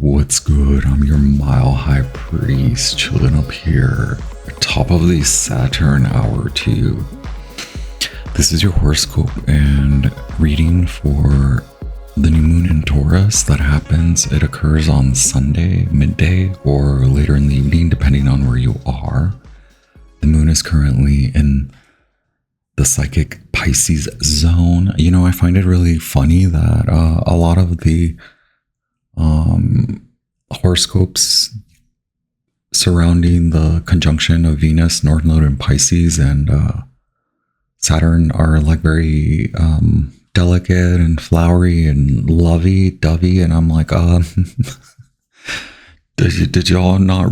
What's good? I'm your Mile High Priest, chilling up here, top of the Saturn hour 2. This is your horoscope and reading for the new moon in Taurus that happens. It occurs on Sunday, midday, or later in the evening, depending on where you are. The moon is currently in the psychic Pisces zone. You know, I find it really funny that a lot of the horoscopes surrounding the conjunction of Venus, North Node in Pisces, and Saturn are like very delicate and flowery and lovey-dovey, and I'm like, did y'all not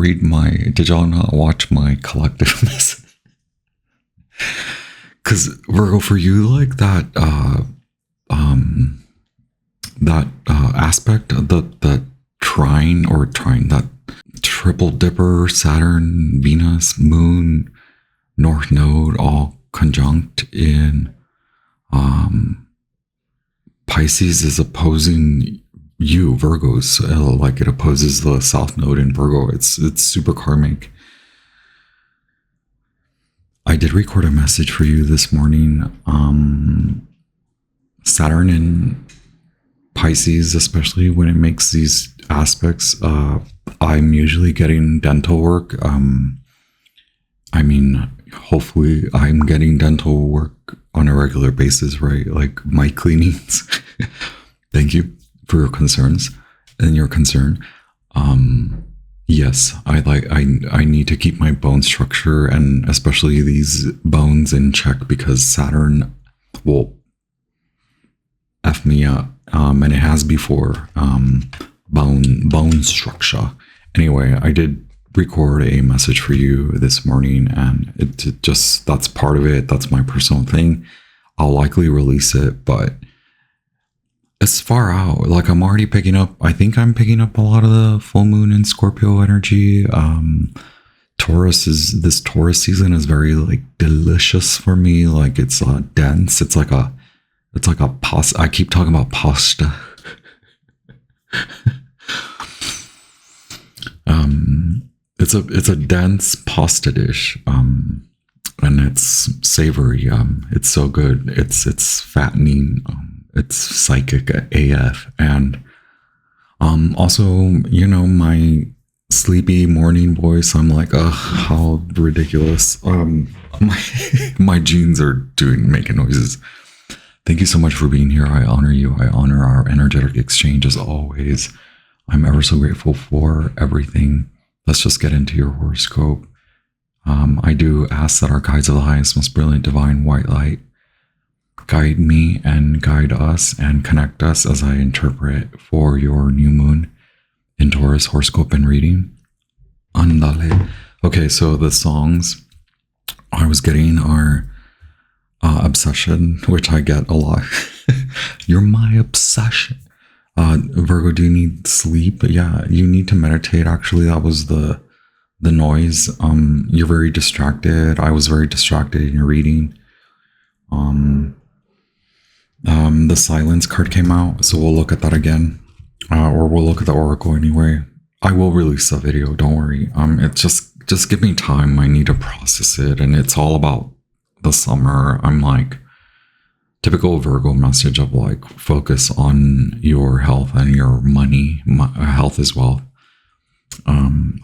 watch my collective message? Because Virgo, for you, like that aspect, that that triple dipper, Saturn, Venus, Moon, North Node, all conjunct in Pisces is opposing you, Virgos. Like it opposes the South Node in Virgo. It's super karmic. I did record a message for you this morning. Saturn in Pisces, especially when it makes these aspects, I'm usually getting dental work. Hopefully I'm getting dental work on a regular basis, right? Like mic cleanings. Thank you for your concerns and your concern. Yes, I need to keep my bone structure and especially these bones in check because Saturn will F me up. And it has before, bone structure. Anyway, I did record a message for you this morning, and it just, that's part of it. That's my personal thing. I'll likely release it, but it's far out. Like I'm already picking up, I think I'm picking up a lot of the full moon and Scorpio energy. This Taurus season is very like delicious for me. Like it's dense. It's like a pasta. I keep talking about pasta. It's a dense pasta dish. And it's savory. It's so good. It's fattening. It's psychic AF. And also, you know, my sleepy morning voice, I'm like, ugh, how ridiculous. My jeans are making noises. Thank you so much for being here. I honor you. I honor our energetic exchange as always. I'm ever so grateful for everything. Let's just get into your horoscope. I do ask that our guides of the highest, most brilliant, divine white light guide me and guide us and connect us as I interpret for your new moon in Taurus horoscope and reading. Andale. Okay, so the songs I was getting are Obsession, which I get a lot. You're my obsession. Virgo, do you need sleep? Yeah, you need to meditate. Actually, that was the noise. You're very distracted. I was very distracted in your reading. The silence card came out, so we'll look at that again. Or we'll look at the oracle anyway. I will release a video, don't worry. It's just give me time. I need to process it, and it's all about the summer. I'm like typical Virgo message of like focus on your health and your money. Health is wealth.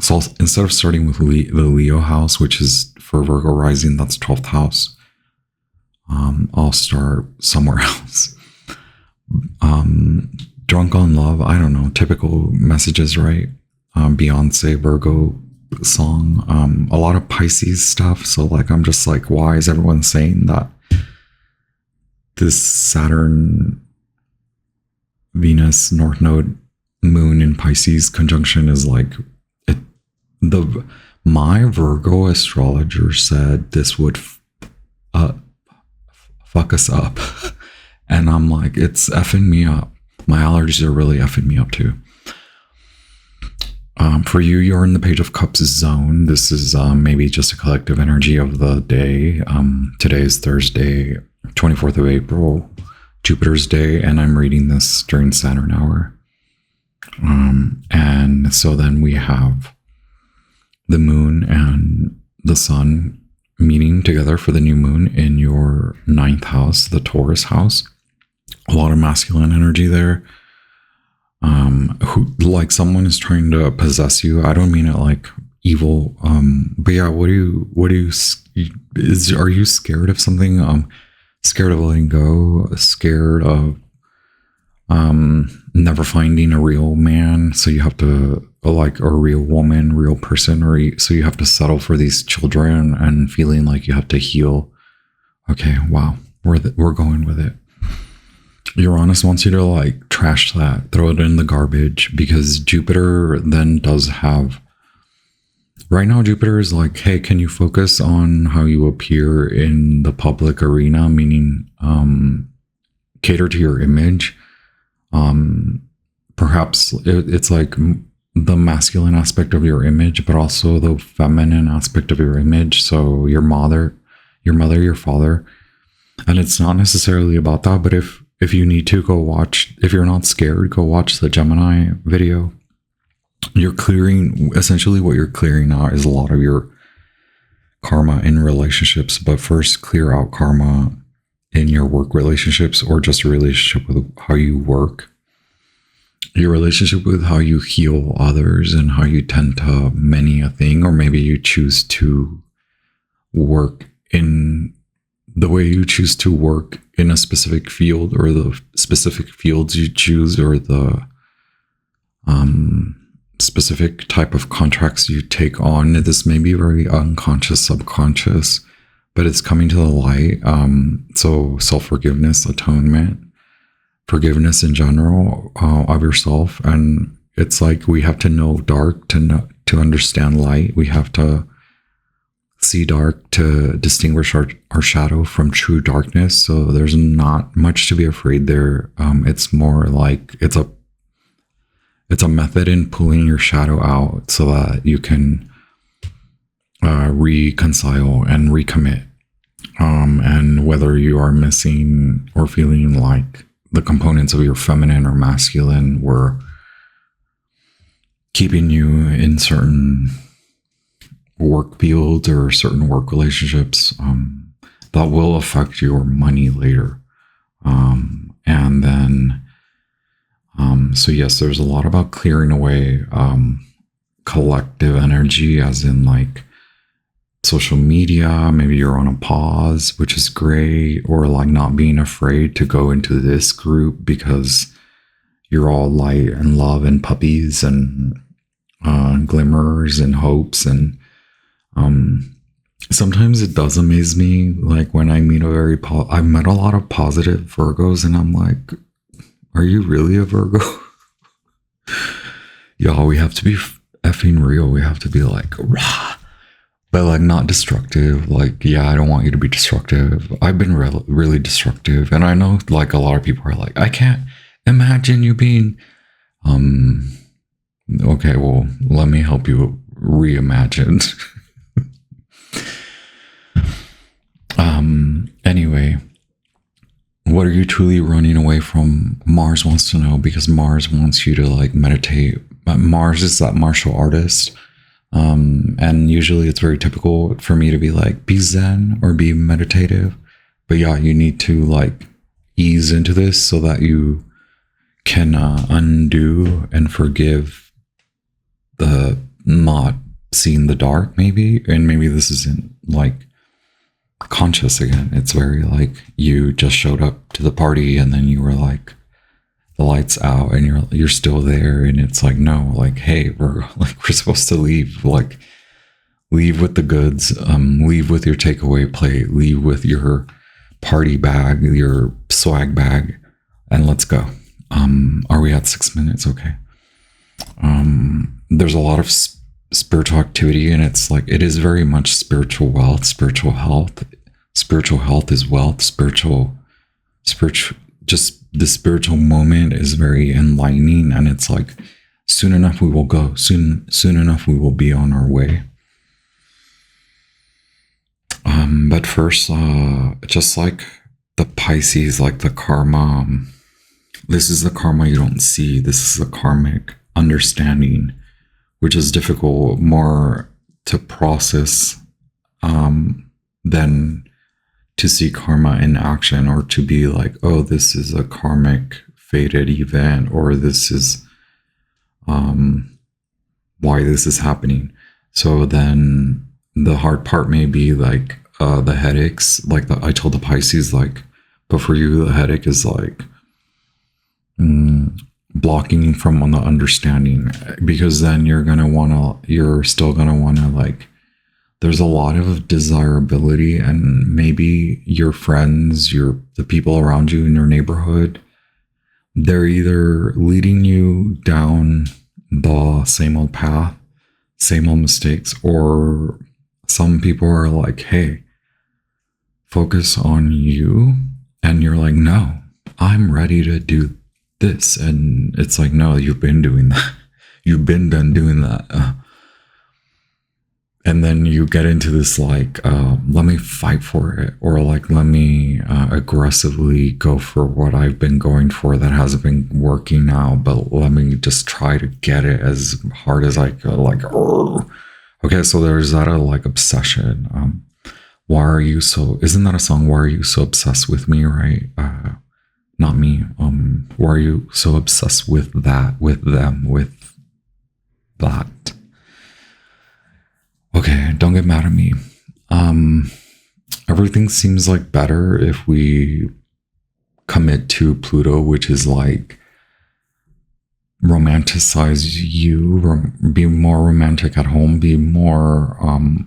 So instead of starting with the Leo house, which is for Virgo rising, that's 12th house. I'll start somewhere else. Drunk on love. I don't know. Typical messages, right? Beyonce Virgo song. A lot of Pisces stuff. So like, I'm just like, why is everyone saying that this Saturn, Venus, North Node, Moon in Pisces conjunction is like it? My Virgo astrologer said this would fuck us up, and I'm like, it's effing me up. My allergies are really effing me up too. For you, you're in the Page of Cups zone. This is maybe just a collective energy of the day. Today is Thursday, 24th of April, Jupiter's day, and I'm reading this during Saturn hour. And So then we have the moon and the sun meeting together for the new moon in your 9th house, the Taurus house. A lot of masculine energy there. Who, like, someone is trying to possess you. I don't mean it like evil. But yeah, are you scared of something? Scared of letting go, scared of never finding a real man, so you have to, like, a real woman, real person, so you have to settle for these children and feeling like you have to heal. Okay, wow, we're going with it. Uranus wants you to, like, trash that, throw it in the garbage, because Jupiter then does have, right now Jupiter is like, hey, can you focus on how you appear in the public arena, meaning cater to your image. Perhaps it's like the masculine aspect of your image, but also the feminine aspect of your image. So your mother, your father. And it's not necessarily about that, but if you need to, go watch, if you're not scared, go watch the Gemini video. You're clearing, essentially what you're clearing out is a lot of your karma in relationships, but first clear out karma in your work relationships, or just a relationship with how you work, your relationship with how you heal others and how you tend to many a thing, or maybe you choose to work in the way you choose to work in a specific field, or the specific fields you choose, or the specific type of contracts you take on. This may be very unconscious, subconscious, but it's coming to the light. So self-forgiveness, atonement, forgiveness in general of yourself. And it's like we have to know dark to understand light. We have to see dark to distinguish our shadow from true darkness. So there's not much to be afraid there. It's more like it's a method in pulling your shadow out so that you can reconcile and recommit. And whether you are missing or feeling like the components of your feminine or masculine were keeping you in certain work fields or certain work relationships, that will affect your money later. And then, so yes, there's a lot about clearing away collective energy, as in like social media. Maybe you're on a pause, which is great, or like not being afraid to go into this group because you're all light and love and puppies and glimmers and hopes. And sometimes it does amaze me, like when I meet I've met a lot of positive Virgos, and I'm like, are you really a Virgo? Y'all, we have to be effing real. We have to be like, rah, but like not destructive. Like, yeah, I don't want you to be destructive. I've been really destructive. And I know like a lot of people are like, I can't imagine you being, okay, well, let me help you reimagine. Anyway, what are you truly running away from? Mars wants to know, because Mars wants you to like meditate. Mars is that martial artist. And usually it's very typical for me to be like, be zen or be meditative. But yeah, you need to like ease into this so that you can undo and forgive the not seeing the dark, maybe. And maybe this isn't like conscious again. It's very like you just showed up to the party and then you were like, the lights out, and you're still there, and it's like, no, like, hey, we're supposed to leave, like leave with the goods, leave with your takeaway plate, leave with your party bag, your swag bag, and let's go. Are we at 6 minutes? Okay. There's a lot of spiritual activity, and it's like, it is very much spiritual wealth, spiritual health. Spiritual health is wealth. Just the spiritual moment is very enlightening, and it's like, soon enough we will go. Soon enough we will be on our way. But first, just like the Pisces, like the karma, this is the karma you don't see. This is the karmic understanding which is difficult, more to process than to see karma in action, or to be like, oh, this is a karmic fated event, or this is why this is happening. So then the hard part may be like the headaches, like I told the Pisces, like, but for you, the headache is like blocking from on the understanding, because then you're still gonna wanna like, there's a lot of desirability, and maybe your friends, the people around you in your neighborhood, they're either leading you down the same old path, same old mistakes, or some people are like, hey, focus on you. And you're like, no, I'm ready to do this. And it's like, no, you've been doing that. You've been done doing that. And then you get into this like, let me fight for it, or like, let me aggressively go for what I've been going for that hasn't been working now, but let me just try to get it as hard as I could. Like, okay, so there's that like obsession. Why are you so? Isn't that a song? Why are you so obsessed with me? Right? Not me. Why are you so obsessed with that? With them? With that? Okay, don't get mad at me. Everything seems like better if we commit to Pluto, which is like romanticize you, be more romantic at home, be more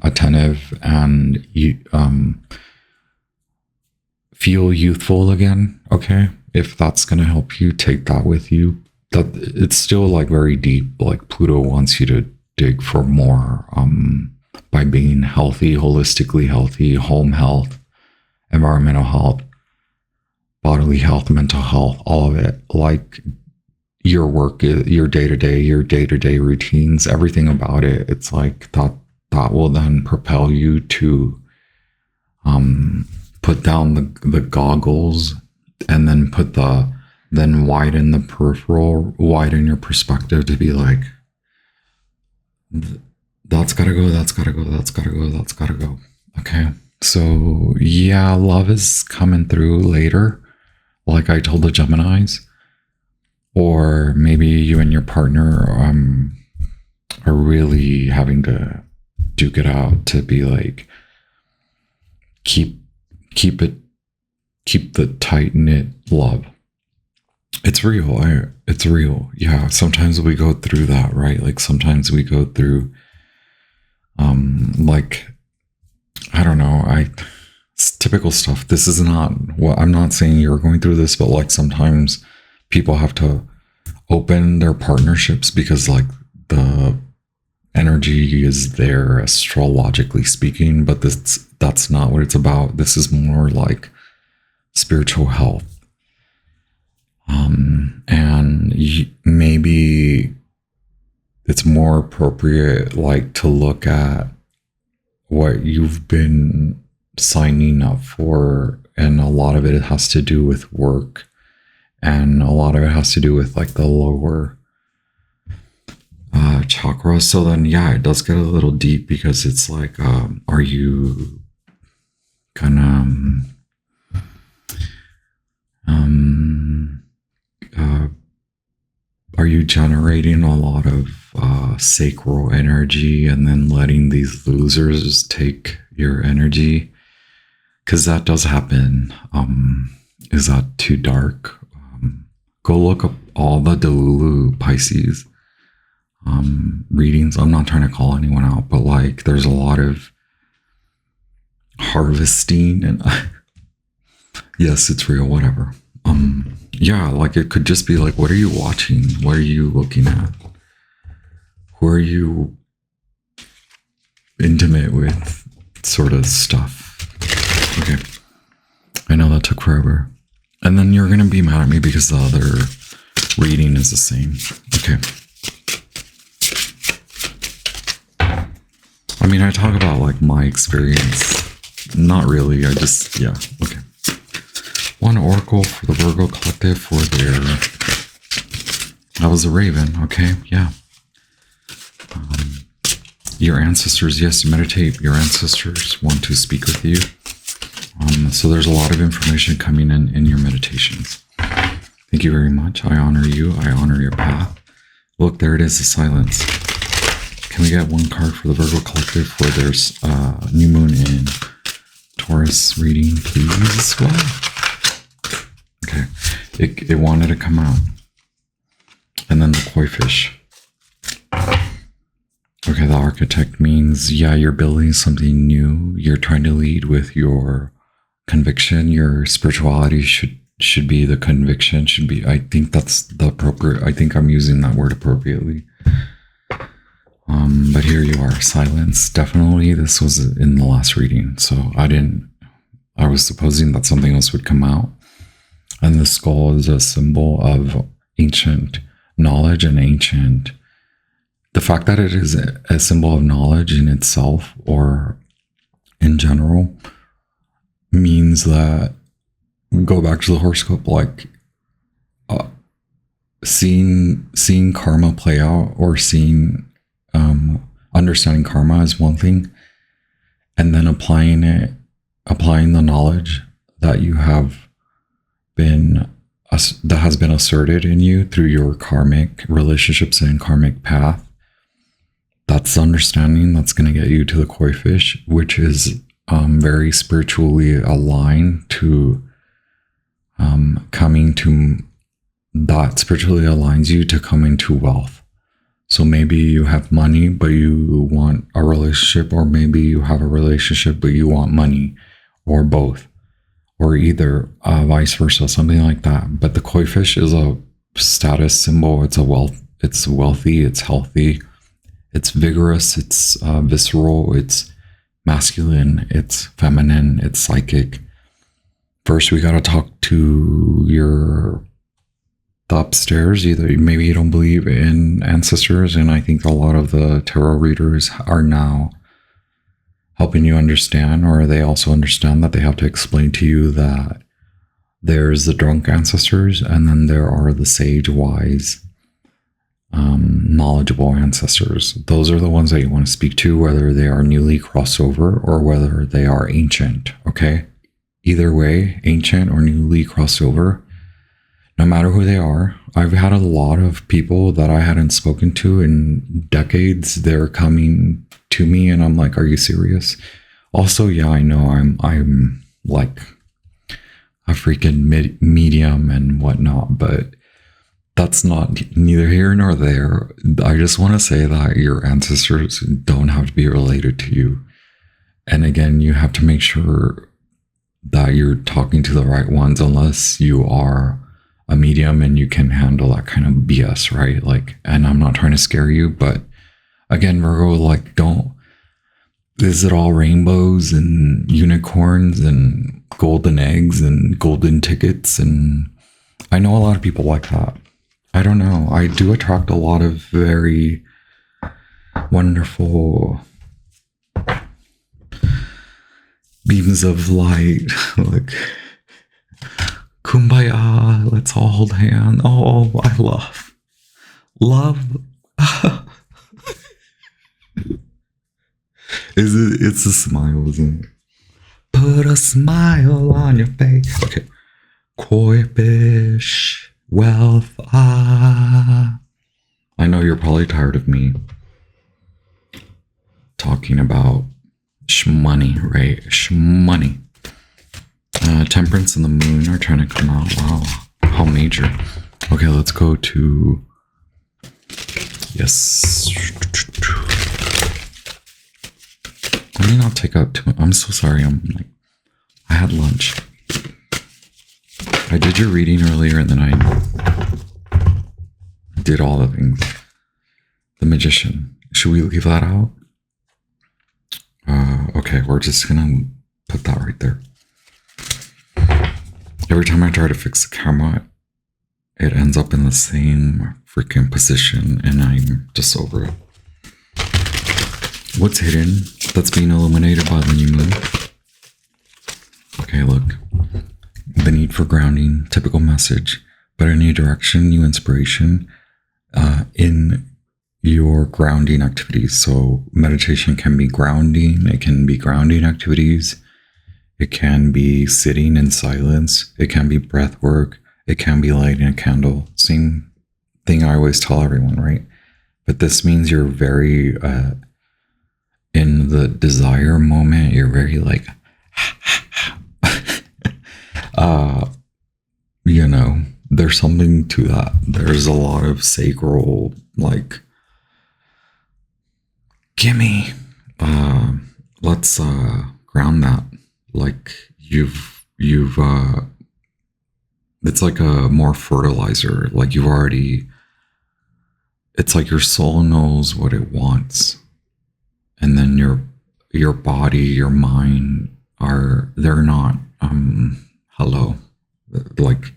attentive, and feel youthful again. Okay, if that's gonna help you, take that with you. That it's still like very deep. Like Pluto wants you to dig for more. By being healthy, holistically healthy, home health, environmental health, bodily health, mental health, all of it. Like your work, your day-to-day routines, everything about it. It's like that will then propel you to put down the goggles, and then then widen the peripheral, widen your perspective to be like, that's gotta go, that's gotta go, that's gotta go, that's gotta go. Okay. So yeah, love is coming through later, like I told the Geminis. Or maybe you and your partner are really having to duke it out to be like, keep the tight-knit love. It's real. It's real. Yeah. Sometimes we go through that, right? Like sometimes we go through like, I don't know, it's typical stuff. This is not what I'm not saying you're going through this, but like sometimes people have to open their partnerships because like the energy is there, astrologically speaking, but that's not what it's about. This is more like spiritual health. And maybe it's more appropriate like to look at what you've been signing up for, and a lot of it has to do with work, and a lot of it has to do with like the lower chakra. So then yeah, it does get a little deep, because it's like, are you gonna are you generating a lot of sacral energy and then letting these losers take your energy? Because that does happen. Is that too dark? Go look up all the Delulu Pisces readings. I'm not trying to call anyone out, but like there's a lot of harvesting, and yes, it's real, whatever. Yeah, like it could just be like, what are you watching? What are you looking at? Who are you intimate with, sort of stuff? Okay. I know that took forever. And then you're going to be mad at me because the other reading is the same. Okay. I mean, I talk about like my experience. Not really. I just, yeah. Okay. One oracle for the Virgo collective for their, that was a raven. Okay. Yeah. Your ancestors, yes, meditate. Your ancestors want to speak with you. So there's a lot of information coming in your meditations. Thank you very much. I honor you. I honor your path. Look, there it is, the silence. Can we get one card for the Virgo Collective where there's new moon in Taurus reading, please? Wow. Okay. It wanted to come out. And then the koi fish. Okay, the architect means, yeah, you're building something new. You're trying to lead with your conviction. Your spirituality should be the conviction, should be, I think that's the appropriate, I think I'm using that word appropriately. But here you are, silence. Definitely this was in the last reading, so I was supposing that something else would come out. And the skull is a symbol of ancient knowledge and ancient, the fact that it is a symbol of knowledge in itself or in general means that, go back to the horoscope, like seeing karma play out, or understanding karma is one thing, and then applying the knowledge that you have that has been asserted in you through your karmic relationships and karmic path. That's the understanding that's going to get you to the koi fish, which is very spiritually aligned to coming to, that spiritually aligns you to coming to wealth. So maybe you have money, but you want a relationship, or maybe you have a relationship, but you want money, or both, or either vice versa, something like that. But the koi fish is a status symbol. It's wealthy, it's healthy, it's vigorous, it's visceral, it's masculine, it's feminine, it's psychic. First, we got to talk to the upstairs. Either maybe you don't believe in ancestors, and I think a lot of the tarot readers are now helping you understand, or they also understand that they have to explain to you that there's the drunk ancestors, and then there are the sage, wise, knowledgeable ancestors. Those are the ones that you want to speak to, whether they are newly crossover or whether they are ancient. Okay, either way, ancient or newly crossover, no matter who they are. I've had a lot of people that I hadn't spoken to in decades. They're coming to me and I'm like, are you serious? Also, yeah, I know I'm like a freaking medium and whatnot, but that's not neither here nor there. I just want to say that your ancestors don't have to be related to you. And again, you have to make sure that you're talking to the right ones, unless you are a medium and you can handle that kind of BS, right? Like, and I'm not trying to scare you, but again, Virgo, like, is it all rainbows and unicorns and golden eggs and golden tickets? And I know a lot of people like that. I don't know. I do attract a lot of very wonderful beams of light. Like, kumbaya, let's all hold hands. Oh, I love. It's a smile, isn't it? Put a smile on your face. Okay. Koi fish. Wealth. I know you're probably tired of me talking about shmoney, right? Shmoney. Temperance and the moon are trying to come out. Wow, how major. Okay, let's go to, yes. Let me not take up too much. I'm so sorry. I had lunch. I did your reading earlier and then I did all the things. The Magician. Should we leave that out? Okay, we're just gonna put that right there. Every time I try to fix the camera, it ends up in the same freaking position and I'm just over it. What's hidden that's being illuminated by the new moon? Okay, look. The need for grounding, typical message, but a new direction, new inspiration, in your grounding activities. So meditation can be grounding. It can be grounding activities. It can be sitting in silence. It can be breath work. It can be lighting a candle. Same thing I always tell everyone, right? But this means you're very in the desire moment. You're very like, you know, there's something to that. There's a lot of sacral, like, gimme. Let's ground that. Like it's like a more fertilizer. Like you've already, it's like your soul knows what it wants. And then your body, your mind they're not, hello, like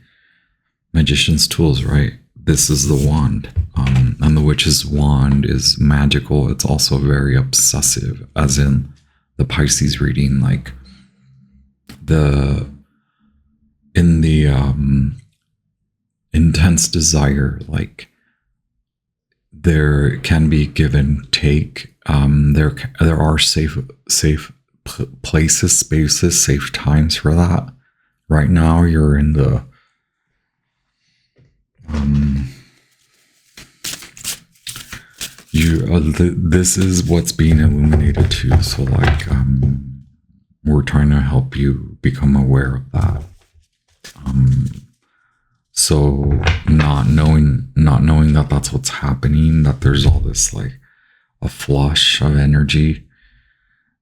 magician's tools, right? This is the wand. And the witch's wand is magical. It's also very obsessive, as in the Pisces reading, like in the intense desire, like there can be give and take. There are safe places, spaces, safe times for that. Right now, you're in the this is what's being illuminated too. So like we're trying to help you become aware of that. So not knowing that that's what's happening, that there's all this like a flush of energy,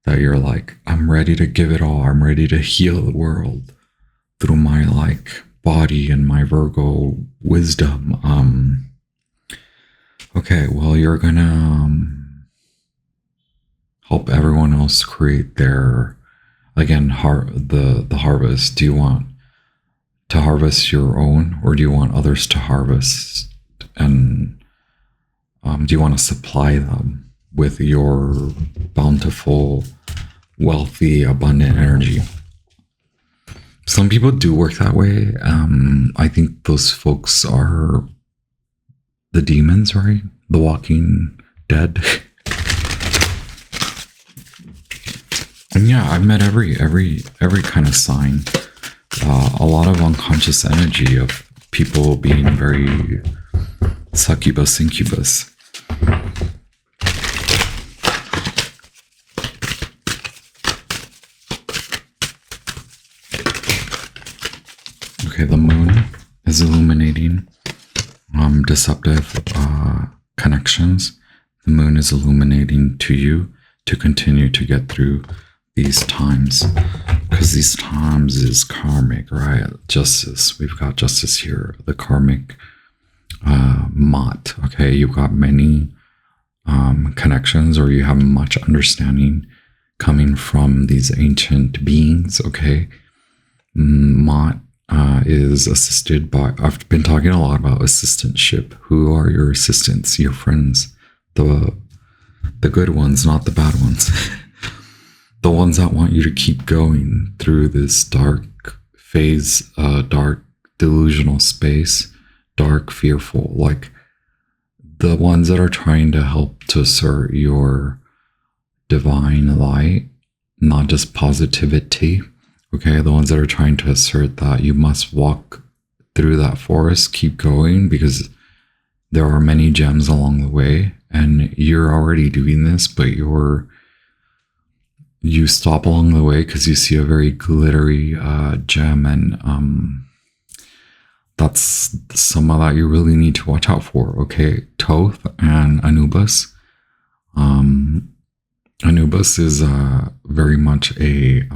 that you're like, I'm ready to give it all. I'm ready to heal the world through my like body and my Virgo wisdom. Okay, well, you're gonna help everyone else create their, again, the harvest. Do you want to harvest your own, or do you want others to harvest? And do you want to supply them with your bountiful, wealthy, abundant energy? Some people do work that way. I think those folks are the demons, right? The walking dead. And yeah, I've met every kind of sign. A lot of unconscious energy of people being very succubus, incubus. Okay, the moon is illuminating deceptive connections. The moon is illuminating to you to continue to get through these times, because these times is karmic, right? Justice. We've got justice here. The karmic mot. Okay, you've got many connections, or you have much understanding coming from these ancient beings. Okay, mot is assisted by, I've been talking a lot about assistantship. Who are your assistants? Your friends, the good ones, not the bad ones. The ones that want you to keep going through this dark phase, dark delusional space, dark fearful, like the ones that are trying to help to assert your divine light, not just positivity. Okay, the ones that are trying to assert that you must walk through that forest, keep going, because there are many gems along the way, and you're already doing this, but you stop along the way because you see a very glittery gem, and that's some of that you really need to watch out for. Okay, Thoth and Anubis. Anubis is very much a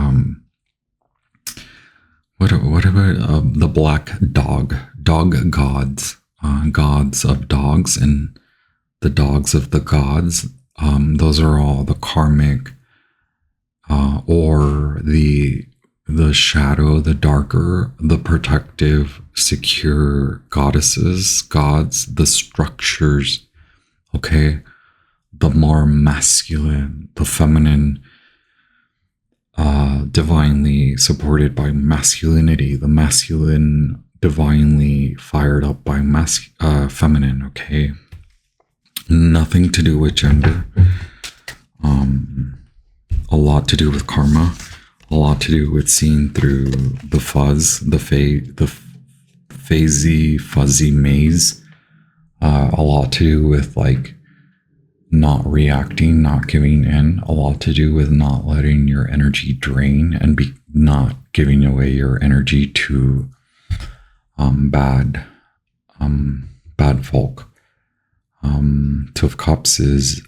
what about the black dog gods, gods of dogs, and the dogs of the gods. Those are all the karmic, or the shadow, the darker, the protective, secure goddesses, gods, the structures. Okay, the more masculine, the feminine, divinely supported by masculinity, the masculine divinely fired up by feminine. Okay, Nothing to do with gender. A lot to do with karma. A lot to do with seeing through the fuzz, the fuzzy maze. A lot to do with like not reacting, not giving in. A lot to do with not letting your energy drain and not giving away your energy to bad folk. Two of Cups is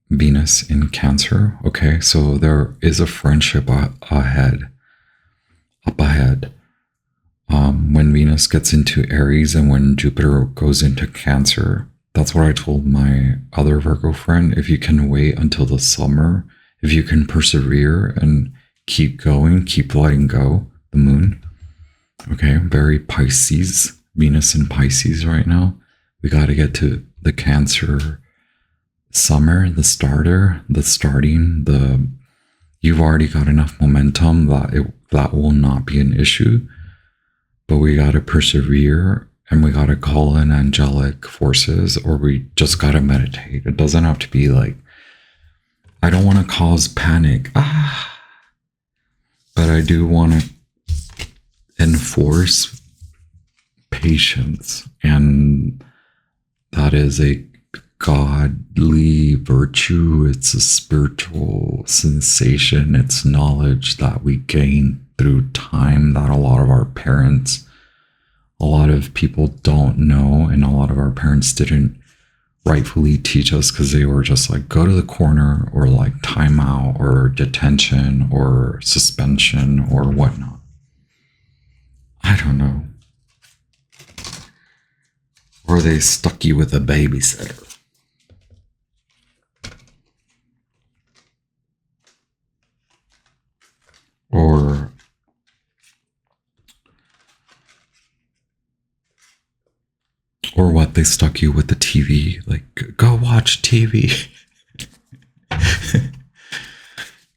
Venus in Cancer. Okay, so there is a friendship up ahead. When Venus gets into Aries and when Jupiter goes into Cancer. That's what I told my other Virgo friend. If you can wait until the summer, if you can persevere and keep going, keep letting go, the moon. Okay, very Pisces, Venus in Pisces right now. We got to get to the Cancer summer, the starting, you've already got enough momentum that will not be an issue, but we got to persevere and we got to call in angelic forces, or we just got to meditate. It doesn't have to be like, I don't want to cause panic, but I do want to enforce patience, and that is a godly virtue. It's a spiritual sensation. It's knowledge that we gain through time that a lot of our parents, a lot of people don't know, and a lot of our parents didn't rightfully teach us because they were just like, go to the corner, or like timeout or detention or suspension or whatnot. I don't know. Or they stuck you with a babysitter. Or what, they stuck you with the TV, like, go watch TV.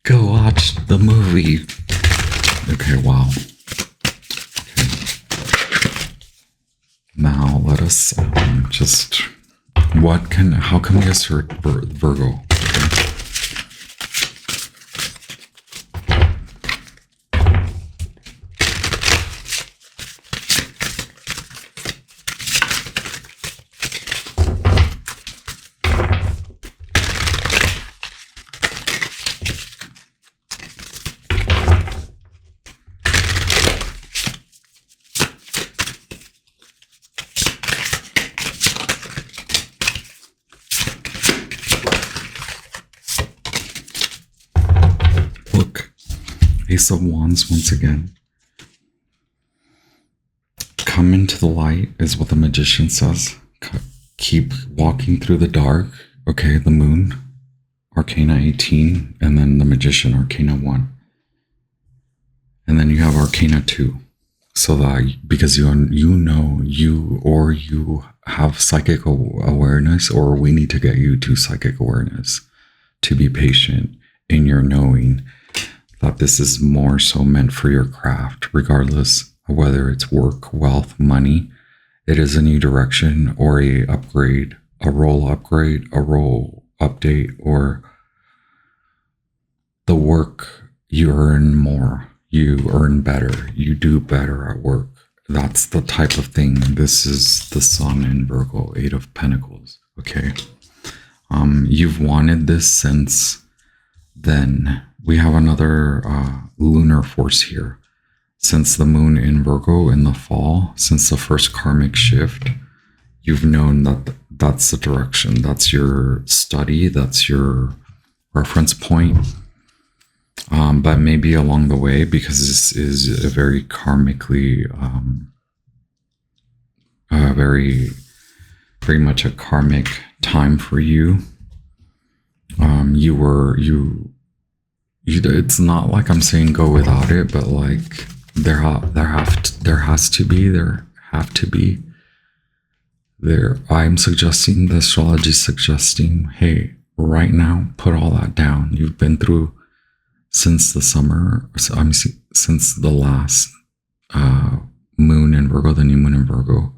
Go watch the movie. Okay, wow. Okay. Now let us how can we assert Virgo? Ace of Wands once again. Come into the light is what the magician says. Keep walking through the dark. Okay, the moon, Arcana 18, and then the magician, Arcana 1. And then you have Arcana 2. So that, because you have psychic awareness, or we need to get you to psychic awareness to be patient in your knowing that this is more so meant for your craft, regardless of whether it's work, wealth, money. It is a new direction or a upgrade, a role upgrade, a role update, or the work you earn more, you earn better, you do better at work. That's the type of thing. This is the Sun in Virgo, 8 of Pentacles. Okay. You've wanted this since then. We have another lunar force here. Since the moon in Virgo in the fall, since the first karmic shift, you've known that that's the direction. That's your study. That's your reference point. But maybe along the way, because this is a very karmically, very much a karmic time for you. It's not like I'm saying go without it, but like there have to be. I'm suggesting, the astrology is suggesting, hey, right now, put all that down. You've been through since the summer, since the last moon in Virgo, the new moon in Virgo.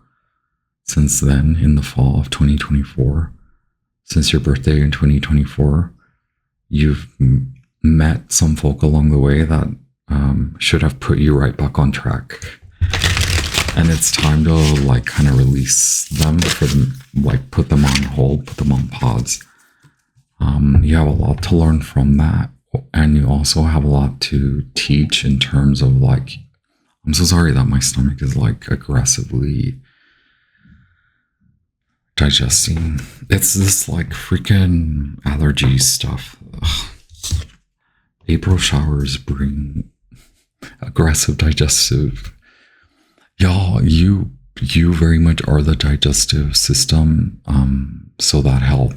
Since then, in the fall of 2024, since your birthday in 2024, you've met some folk along the way that should have put you right back on track. And it's time to like kind of release them, for them, like put them on hold, put them on pause. You have a lot to learn from that. And you also have a lot to teach in terms of like, I'm so sorry that my stomach is like aggressively digesting. It's this like freaking allergy stuff. Ugh. April showers bring aggressive digestive. Y'all, you very much are the digestive system. So that health,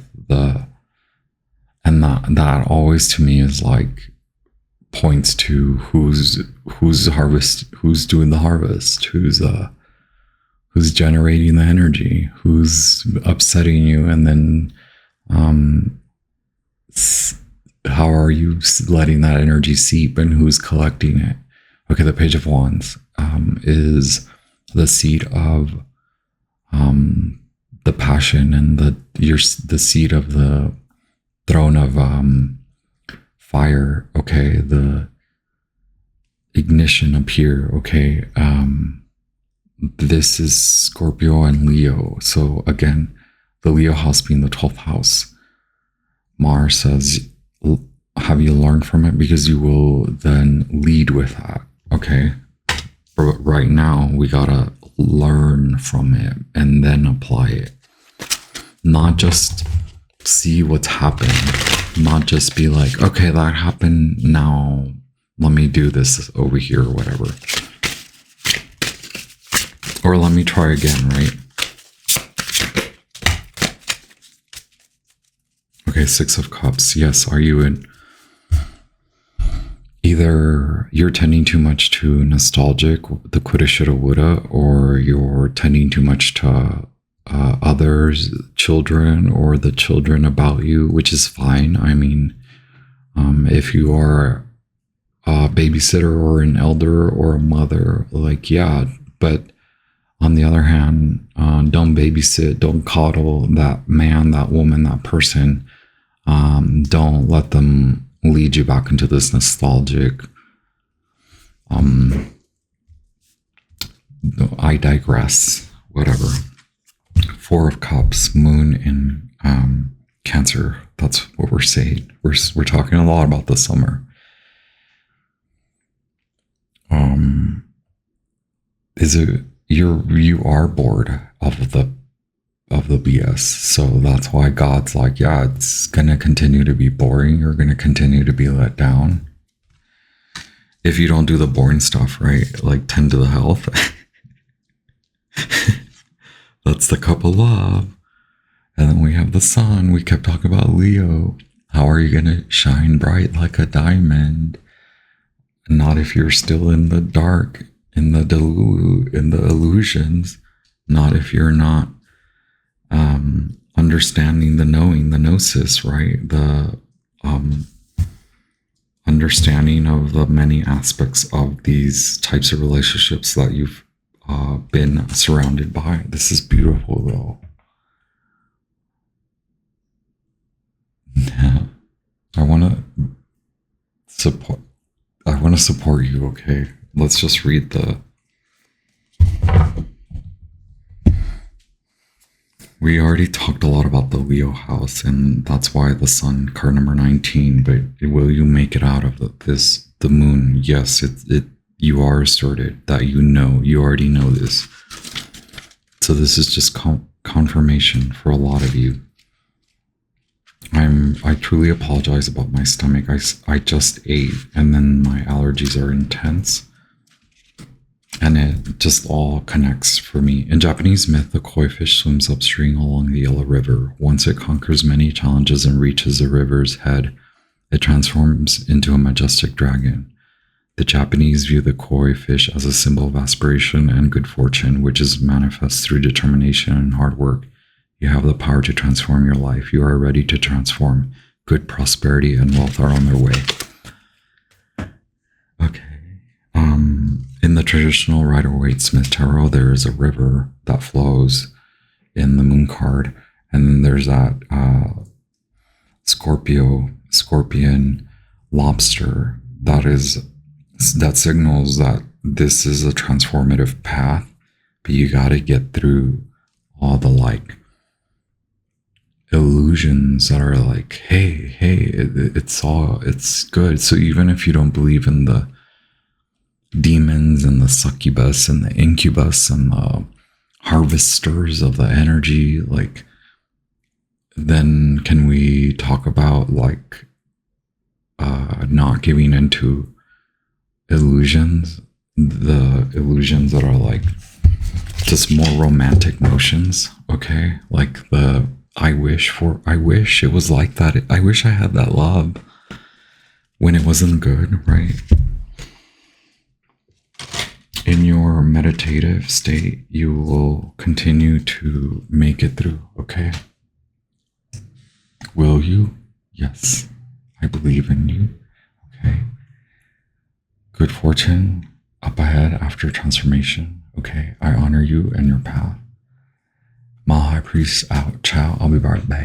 that always to me is like points to who's doing the harvest, who's generating the energy, who's upsetting you, and then how are you letting that energy seep, and who's collecting it. Okay, the Page of Wands is the seat of the passion, and the seat of the throne of fire. Okay, the ignition up here. Okay, this is Scorpio and Leo. So again, the Leo house being the 12th house. Mars says, have you learned from it? Because you will then lead with that. Okay, but right now we gotta learn from it and then apply it. Not just see what's happened, not just be like, okay, that happened, now let me do this over here or whatever, or let me try again, right? Okay, Six of Cups. Yes, are you in either you're tending too much to nostalgic, the coulda shoulda woulda, or you're tending too much to others, children, or the children about you, which is fine. I mean, if you are a babysitter or an elder or a mother, like, yeah, but on the other hand, don't babysit, don't coddle that man, that woman, that person. Don't let them lead you back into this nostalgic, I digress, whatever. Four of Cups, Moon in Cancer. That's what we're saying. We're talking a lot about the summer. Is it you are bored of the BS, so that's why God's like, yeah, it's gonna continue to be boring. You're gonna continue to be let down if you don't do the boring stuff, right? Like tend to the health. That's the Cup of Love. And then we have the Sun. We kept talking about Leo. How are you gonna shine bright like a diamond? Not if you're still in the dark, in the illusions. Not if you're not understanding the knowing, the gnosis, right? The understanding of the many aspects of these types of relationships that you've been surrounded by. This is beautiful, though. Yeah. I want to support you. Okay, let's just read the. We already talked a lot about the Leo house, and that's why the Sun, card number 19. But will you make it out of the Moon? Yes, you are asserted that you already know this. So this is just confirmation for a lot of you. I truly apologize about my stomach. I just ate, and then my allergies are intense. And it just all connects for me. In Japanese myth, the koi fish swims upstream along the Yellow River. Once it conquers many challenges and reaches the river's head, it transforms into a majestic dragon. The Japanese view the koi fish as a symbol of aspiration and good fortune, which is manifest through determination and hard work. You have the power to transform your life. You are ready to transform. Good prosperity and wealth are on their way. Okay. In the traditional Rider-Waite-Smith Tarot, there is a river that flows in the Moon card, And then there's that scorpion, lobster. That signals that this is a transformative path, but you got to get through all the like illusions that are like, hey, it's good. So even if you don't believe in the demons and the succubus and the incubus and the harvesters of the energy, like, then can we talk about like not giving into illusions, the illusions that are like just more romantic notions, okay? Like the I wish it was like that. I wish I had that love when it wasn't good, right? In your meditative state, you will continue to make it through, okay? Will you? Yes, I believe in you, okay? Good fortune up ahead after transformation, okay? I honor you and your path. Ma High Priest out. Ciao. I'll be right back.